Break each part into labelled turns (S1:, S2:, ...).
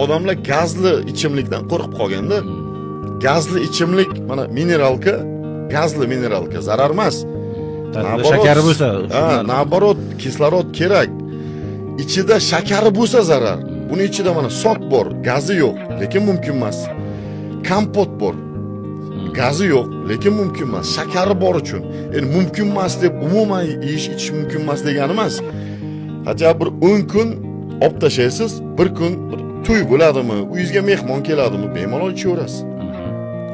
S1: odamlar gazli ichimlikdan qo'rqib qolganda. Gazli ichimlik, mana mineralka, gazli mineralka zarar emas.
S2: Shakari bo'lsa,
S1: naborot, kislorod kerak. Ichida shakari bo'lsa zarar. Buning ichida mana sok bor, gazi yo'q, lekin mumkin emas. Kompot bor. Gazi yo'q, lekin mumkin emas. Shakari bor uchun. Endi mumkin emas deb umuman ichish mumkin emas degani emas. Hatto bir 10 kun olib tashlaysiz, bir kun to'y bo'ladimi, uyingizga mehmon keladimi, bemalol ichaverasiz.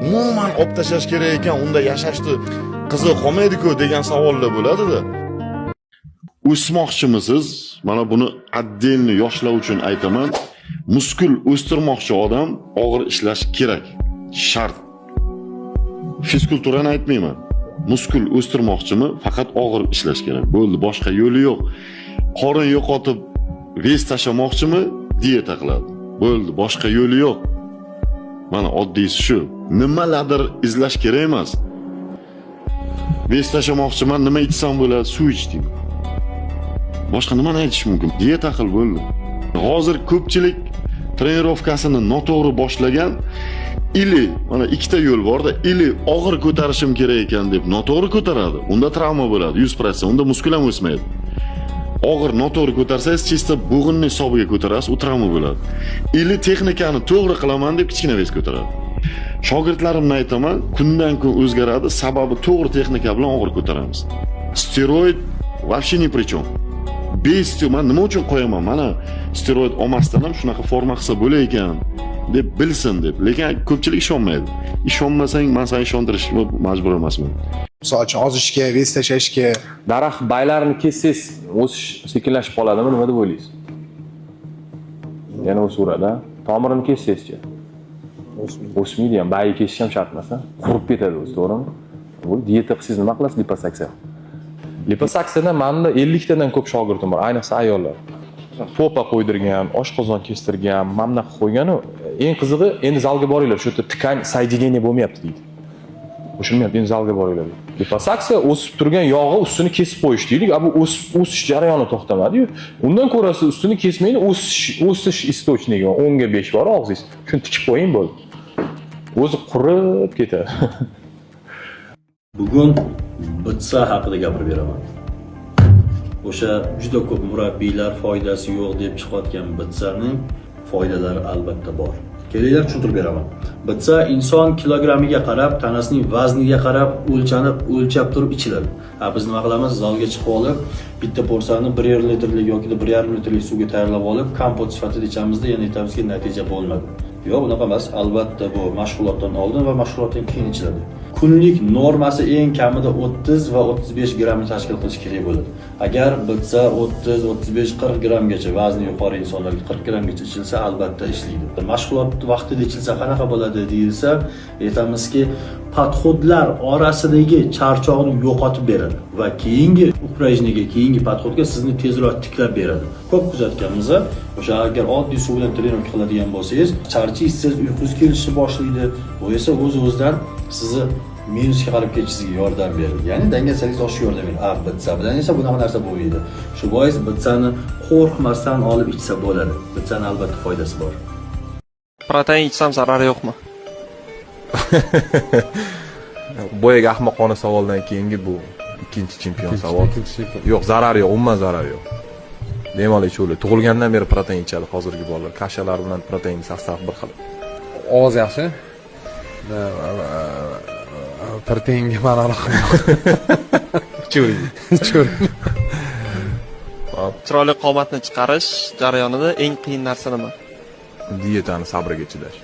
S1: Umuman olib tashlash kerak ekan, unda yashashni qiziq qolmaydi-ku degan savollar bo'ladi-da. O'smoqchimisiz? Mana buni отдельно yoshlar uchun aytaman. Muskul o'stirmoqchi odam og'ir ishlash kerak. Shart. Fizkulturani aytmayman. Muskul o'stirmoqchimi? Faqat og'ir ishlash kerak. Bo'ldi, boshqa yo'li yo'q. Qorin yo'qotib vес tashlamoqchimi? Dieta qiladi. Bo'ldi, boshqa yo'li yo'q. Mana oddiysi shu. Nimalardir izlash kerak emas. Ves tashlamoqchiman, nima ichsam bo'ladi? Suv ichding. Boshqa nimani aytish mumkin? Dieta qil bo'ldi. Hozir ko'pchilik trenirovkasini noto'g'ri boshlagan. Ili, mana ikkita yo'l bor-da, ili og'ir ko'tarishim kerak ekan deb noto'g'ri ko'taradi. Unda travma bo'ladi 100%, unda muskul ham o'smaydi. Og'ir noto'g'ri ko'tarsangiz, chista bo'g'inning hisobiga ko'tarasiz, u travma bo'ladi. Ili texnikani to'g'ri qilaman deb kichkina vez ko'taradi. Shogirdlarimga aytaman, kundan kun o'zgaradi, sababi to'g'ri texnika bilan og'ir ko'taramiz. Steroid вообще ni pri чем. Bestiy, men nima uchun qo'yaman? Mana steroid olmasdan ham shunaqa forma qilsa bo'lar ekan deb bilsin deb. Lekin ko'pchilik ishonmaydi. Ishonmasang, men seni ishontirishga majbur emasman.
S3: Misol uchun ozishga, vez tashlashga,
S4: daraxt baylarini kessangiz, o'sish sekinlashib qoladimi, nima deb o'ylaysiz? Yana o'saveradi. Tomirini kessangiz-chi? O'smaydi ham, bayi kesish ham shart emas, qurib ketadi o'zi, to'g'rimi? Bu dieta qilsangiz nima qilasiz? Liposaksiya. Liposaksiyadan menda 50 tadan ko'p shogirdim bor, ayniqsa ayollar. Popa qo'ydirgan, oshqozon kestirgan, mamna qo'ygan-u, eng qizig'i endi zalga boringlar, shu yerda tkань соединение bo'lmayapti deydi. O'shilmayapti, endi zalga boringlar. Liposaksiya o'sib turgan yog'i ustini kesib qo'yish deylik, bu o'sish jarayoni to'xtamadi-yu. Undan ko'ra siz ustini kesmaydi, o'sish istochniga 10 ga 5 bor og'zingiz. Shuni tikib qo'ying bo'ldi. O'zi qurib ketadi.
S5: Bugun bitsa haqida gapirib beraman. O'sha juda ko'p murabbiylar foydasi yo'q deb chiqayotgan bitsaning foydalari albatta bor. Kelinglar tushuntirib beraman. Bitsa inson kilogrammiga qarab, tanasining vazniga qarab o'lchab turib ichiladi. Biz nima qilamiz? Zalga chiqib olib, bitta porsiyani 1,5 litrlik yoki 1,5 litrlik suvga tayyorlab olib, kompot sifatida ichamiz-da, yana aytamizki, natija bo'lmadi. Yo'q, bunaqa emas. Albatta bu mashg'ulotdan oldin va mashg'ulotdan keyin ichiladi. Kunlik normasi eng kamida 30 va 35 grammni tashkil qilish kerak bo'ladi. Agar bitsa 30, 35, 40 grammgacha vazni yuqori insonlarga 40 grammgacha ichilsa, albatta ishlaydi. Mashg'ulot vaqtida ichilsa qanaqa bo'ladi deyilsa, aytamizki, podxodlar orasidagi charchoqni yo'qotib beradi va keyingi upражнениyaga, keyingi podxodga sizni tezroq tiklab beradi. Ko'p kuzatganmiz, o'sha agar oddiy suv bilan trening qiladigan bo'lsangiz, charchaysiz, uyqungiz kelishni boshlaydi. Bu esa o'z-o'zidan sizni minusga qarab ketishingizga yordam beradi. Ya'ni dangasalingiz oshishga yordam beradi. Bitsa bilan esa bunaqa narsa bo'lmaydi. Shu bois bitsani qo'rqmasdan olib ichsa bo'ladi. Bitsani albatta foydasi bor.
S6: Protein ichsam zarari yo'qmi?
S4: Boyaga ahmoqona savoldan keyingi bu ikkinchi chempion savol. Yo'q, zarari yo'q, umuman zarari yo'q. Bemalol ichaveradi. Tug'ilgandan beri protein ichadi hozirgi bolalar. Kashalar bilan protein sostavi bir xil.
S2: ovoz yaxshi. Proteinga mana aloqa yo'q. Ichavering.
S6: Chiroyli qomatni chiqarish jarayonida eng qiyin narsa nima?
S4: Dietani sabriga chidash.